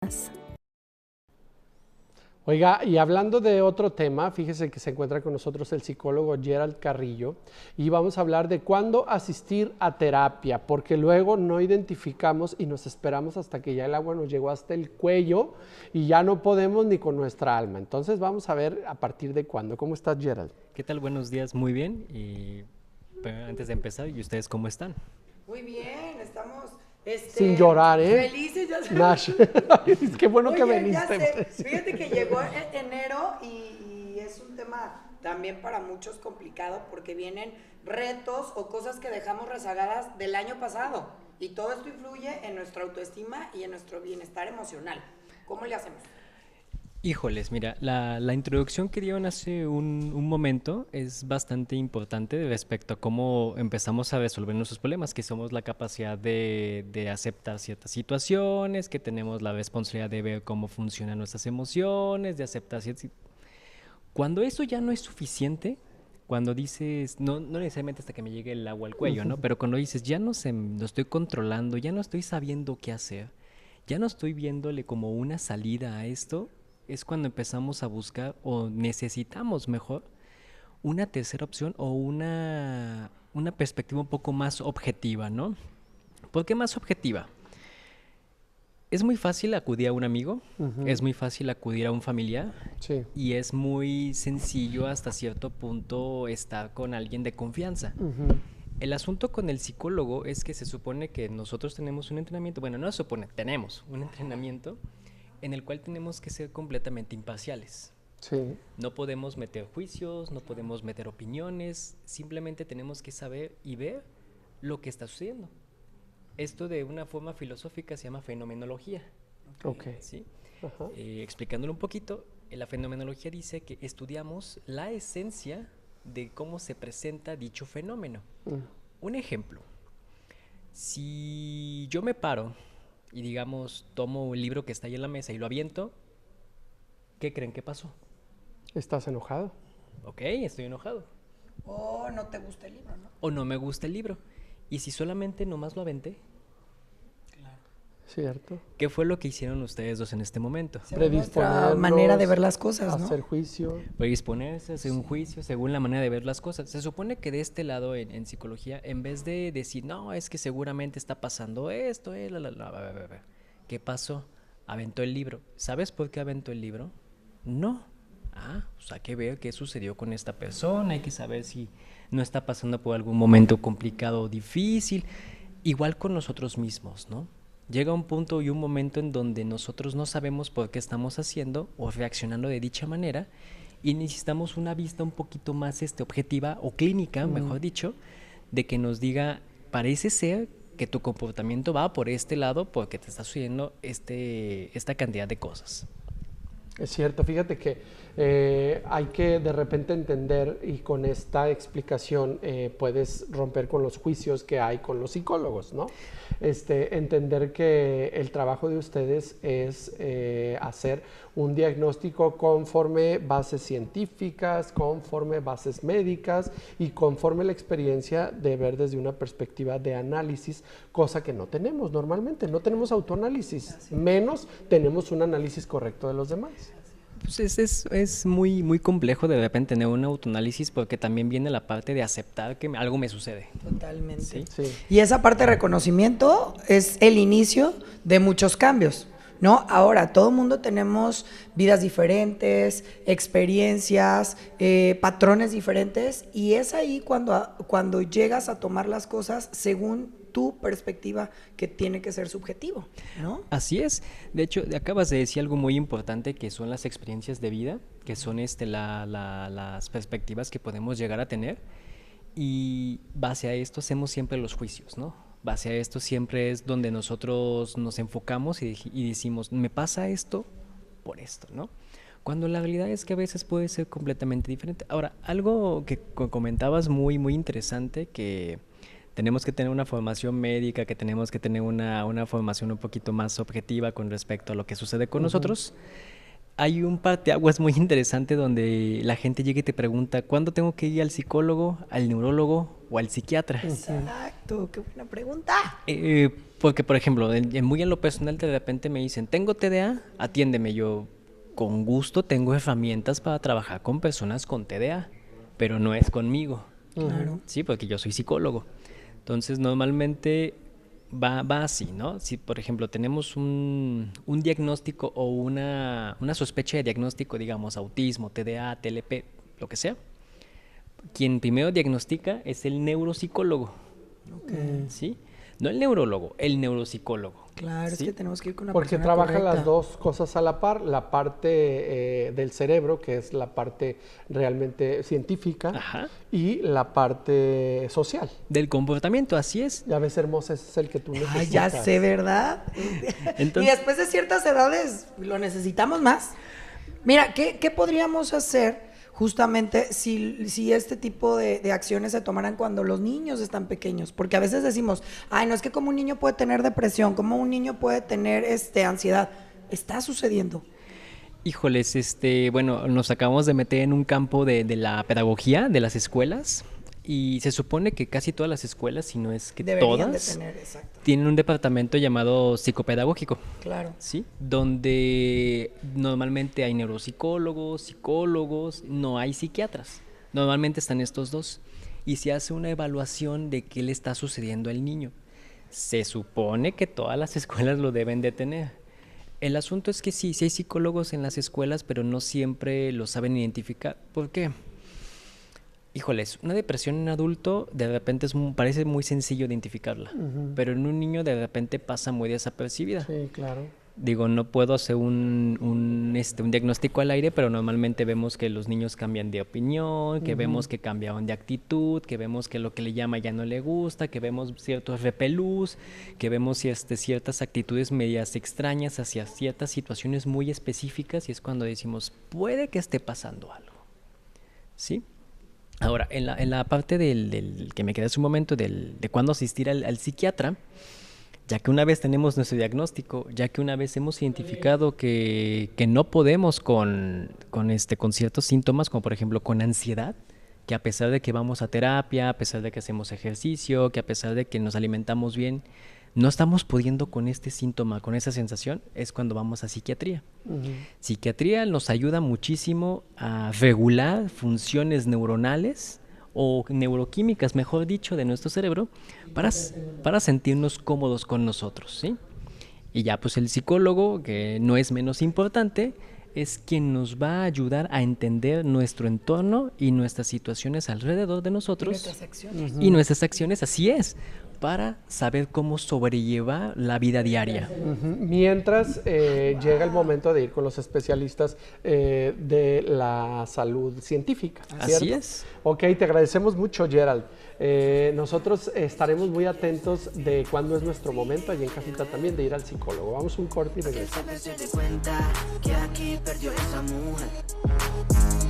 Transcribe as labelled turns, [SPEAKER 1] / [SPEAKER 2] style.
[SPEAKER 1] más.
[SPEAKER 2] Oiga, y hablando de otro tema, fíjese que se encuentra con nosotros el psicólogo Gerald Carrillo y vamos a hablar de cuándo asistir a terapia, porque luego no identificamos y nos esperamos hasta que ya el agua nos llegó hasta el cuello y ya no podemos ni con nuestra alma. Entonces vamos a ver a partir de cuándo. ¿Cómo estás, Gerald?
[SPEAKER 3] ¿Qué tal? Buenos días, muy bien. Pero antes de empezar, ¿y ustedes cómo están?
[SPEAKER 4] Muy bien, estamos
[SPEAKER 2] Sin llorar, ¿eh?
[SPEAKER 4] felices. Ya sé.
[SPEAKER 2] Nash, qué bueno que
[SPEAKER 4] Oye, ya
[SPEAKER 2] viniste.
[SPEAKER 4] sé, fíjate que llegó enero y es un tema también para muchos complicado porque vienen retos o cosas que dejamos rezagadas del año pasado y todo esto influye en nuestra autoestima y en nuestro bienestar emocional. ¿Cómo le hacemos?
[SPEAKER 3] Híjoles, mira, la introducción que dieron hace un momento es bastante importante respecto a cómo empezamos a resolver nuestros problemas, que somos la capacidad de aceptar ciertas situaciones, que tenemos la responsabilidad de ver cómo funcionan nuestras emociones, de aceptar ciertas... Cuando eso ya no es suficiente, cuando dices, no necesariamente hasta que me llegue el agua al cuello, ¿no? Pero cuando dices, ya no estoy controlando, ya no estoy sabiendo qué hacer, ya no estoy viéndole como una salida a esto, es cuando empezamos a buscar o necesitamos mejor una tercera opción o una perspectiva un poco más objetiva, ¿no? ¿Por qué más objetiva? Es muy fácil acudir a un amigo, es muy fácil acudir a un familiar
[SPEAKER 2] Sí.
[SPEAKER 3] y es muy sencillo hasta cierto punto estar con alguien de confianza. El asunto con el psicólogo es que se supone que nosotros tenemos un entrenamiento, bueno, no se supone, tenemos un entrenamiento en el cual tenemos que ser completamente imparciales.
[SPEAKER 2] Sí.
[SPEAKER 3] No podemos meter juicios, no podemos meter opiniones, simplemente tenemos que saber y ver lo que está sucediendo. Esto de una forma filosófica se llama fenomenología.
[SPEAKER 2] Ok.
[SPEAKER 3] ¿Sí?
[SPEAKER 2] Ajá.
[SPEAKER 3] Explicándolo un poquito, la fenomenología dice que estudiamos la esencia de cómo se presenta dicho fenómeno. Un ejemplo, si yo me paro y digamos tomo el libro que está ahí en la mesa y lo aviento, ¿qué creen que pasó?
[SPEAKER 2] ¿Estás enojado?
[SPEAKER 3] Ok, estoy enojado.
[SPEAKER 4] O no te gusta el libro, ¿no?
[SPEAKER 3] O no me gusta el libro. Y si solamente nomás lo aventé,
[SPEAKER 2] Cierto.
[SPEAKER 3] ¿qué fue lo que hicieron ustedes dos en este momento?
[SPEAKER 4] Según nuestra
[SPEAKER 2] Predisponernos,
[SPEAKER 4] manera de ver las cosas, ¿no?
[SPEAKER 2] hacer juicio.
[SPEAKER 3] Predisponerse, hacer un juicio según la manera de ver las cosas. Se supone que de este lado en psicología, en vez de decir, no, es que seguramente está pasando esto, ¿qué pasó? Aventó el libro. ¿Sabes por qué aventó el libro? No. Pues hay que ver qué sucedió con esta persona, hay que saber si no está pasando por algún momento complicado o difícil. Igual con nosotros mismos, ¿no? Llega un punto y un momento en donde nosotros no sabemos por qué estamos haciendo o reaccionando de dicha manera y necesitamos una vista un poquito más objetiva o clínica, mejor dicho, de que nos diga, parece ser que tu comportamiento va por este lado porque te está sucediendo esta cantidad de cosas.
[SPEAKER 2] Es cierto, fíjate que hay que de repente entender y con esta explicación puedes romper con los juicios que hay con los psicólogos, ¿no? Entender que el trabajo de ustedes es hacer un diagnóstico conforme bases científicas, conforme bases médicas y conforme la experiencia de ver desde una perspectiva de análisis, cosa que no tenemos normalmente, no tenemos autoanálisis, menos tenemos un análisis correcto de los demás.
[SPEAKER 3] Pues es muy, muy complejo de repente tener un autoanálisis porque también viene la parte de aceptar que algo me sucede.
[SPEAKER 4] Totalmente.
[SPEAKER 3] ¿Sí?
[SPEAKER 2] Sí.
[SPEAKER 4] Y esa parte de reconocimiento es el inicio de muchos cambios, ¿no? Ahora, todo el mundo tenemos vidas diferentes, experiencias, patrones diferentes, y es ahí cuando llegas a tomar las cosas según tu perspectiva, que tiene que ser subjetivo, ¿no?
[SPEAKER 3] Así es. De hecho, acabas de decir algo muy importante que son las experiencias de vida, que son las perspectivas que podemos llegar a tener. Y base a esto hacemos siempre los juicios, ¿no? Base a esto siempre es donde nosotros nos enfocamos y decimos, me pasa esto por esto, ¿no? Cuando la realidad es que a veces puede ser completamente diferente. Ahora, algo que comentabas muy, muy interesante, que tenemos que tener una formación médica, que tenemos que tener una formación un poquito más objetiva con respecto a lo que sucede con nosotros. Hay un parteaguas muy interesante donde la gente llega y te pregunta, ¿cuándo tengo que ir al psicólogo, al neurólogo o al psiquiatra?
[SPEAKER 4] Exacto, qué buena pregunta.
[SPEAKER 3] Porque, por ejemplo, muy en lo personal, de repente me dicen, tengo TDA, atiéndeme. Yo, con gusto, tengo herramientas para trabajar con personas con TDA, pero no es conmigo.
[SPEAKER 4] Claro.
[SPEAKER 3] Sí, porque yo soy psicólogo. Entonces, normalmente va así, ¿no? Si, por ejemplo, tenemos un diagnóstico o una sospecha de diagnóstico, digamos, autismo, TDA, TLP, lo que sea, quien primero diagnostica es el neuropsicólogo. ¿Sí? No el neurólogo, el neuropsicólogo.
[SPEAKER 4] Claro,
[SPEAKER 3] ¿sí?
[SPEAKER 4] es que tenemos que ir con una
[SPEAKER 2] Porque
[SPEAKER 4] persona
[SPEAKER 2] trabaja
[SPEAKER 4] correcta.
[SPEAKER 2] las dos cosas a la par, la parte del cerebro, que es la parte realmente científica,
[SPEAKER 3] Ajá.
[SPEAKER 2] y la parte social.
[SPEAKER 3] Del comportamiento, así es.
[SPEAKER 2] Ya ves, hermosa, ese es el que tú necesitas.
[SPEAKER 4] Ay, ya sé, ¿verdad?
[SPEAKER 3] Entonces-
[SPEAKER 4] Y después de ciertas edades lo necesitamos más. Mira, ¿qué podríamos hacer justamente si este tipo de acciones se tomaran cuando los niños están pequeños? Porque a veces decimos, ay, no es que como un niño puede tener depresión, como un niño puede tener ansiedad. Está sucediendo.
[SPEAKER 3] Híjoles, bueno, nos acabamos de meter en un campo de la pedagogía de las escuelas y se supone que casi todas las escuelas, si no es que
[SPEAKER 4] Deberían
[SPEAKER 3] todas,
[SPEAKER 4] de tener, exacto.
[SPEAKER 3] tienen un departamento llamado psicopedagógico,
[SPEAKER 4] Claro.
[SPEAKER 3] ¿sí? Donde normalmente hay neuropsicólogos, psicólogos, no hay psiquiatras. Normalmente están estos dos y se hace una evaluación de qué le está sucediendo al niño. Se supone que todas las escuelas lo deben de tener. El asunto es que sí hay psicólogos en las escuelas, pero no siempre lo saben identificar. ¿Por qué? Híjoles, una depresión en adulto de repente parece muy sencillo identificarla, pero en un niño de repente pasa muy desapercibida.
[SPEAKER 2] Sí, claro.
[SPEAKER 3] Digo, no puedo hacer un diagnóstico al aire, pero normalmente vemos que los niños cambian de opinión, que vemos que cambiaron de actitud, que vemos que lo que le llama ya no le gusta, que vemos ciertos repelús, que vemos ciertas actitudes medias extrañas hacia ciertas situaciones muy específicas y es cuando decimos, puede que esté pasando algo. ¿Sí? Ahora, en la parte del que me quedé hace un momento, de cuándo asistir al psiquiatra, ya que una vez tenemos nuestro diagnóstico, ya que una vez hemos identificado que no podemos con ciertos síntomas, como por ejemplo con ansiedad, que a pesar de que vamos a terapia, a pesar de que hacemos ejercicio, que a pesar de que nos alimentamos bien, no estamos pudiendo con este síntoma, con esa sensación, es cuando vamos a psiquiatría. Psiquiatría nos ayuda muchísimo a regular funciones neuronales o neuroquímicas, mejor dicho, de nuestro cerebro para sentirnos cómodos con nosotros, ¿sí? Y ya pues el psicólogo, que no es menos importante, es quien nos va a ayudar a entender nuestro entorno y nuestras situaciones alrededor de nosotros.
[SPEAKER 4] Y nuestras acciones.
[SPEAKER 3] Y nuestras acciones, así es, para saber cómo sobrellevar la vida diaria.
[SPEAKER 2] Mientras llega el momento de ir con los especialistas de la salud científica, ¿cierto?
[SPEAKER 3] Así es.
[SPEAKER 2] Ok, te agradecemos mucho, Gerald. Nosotros estaremos muy atentos de cuándo es nuestro momento, allí en casita también, de ir al psicólogo. Vamos a un corte y regresamos.
[SPEAKER 1] Se dé cuenta que aquí perdió esa mujer.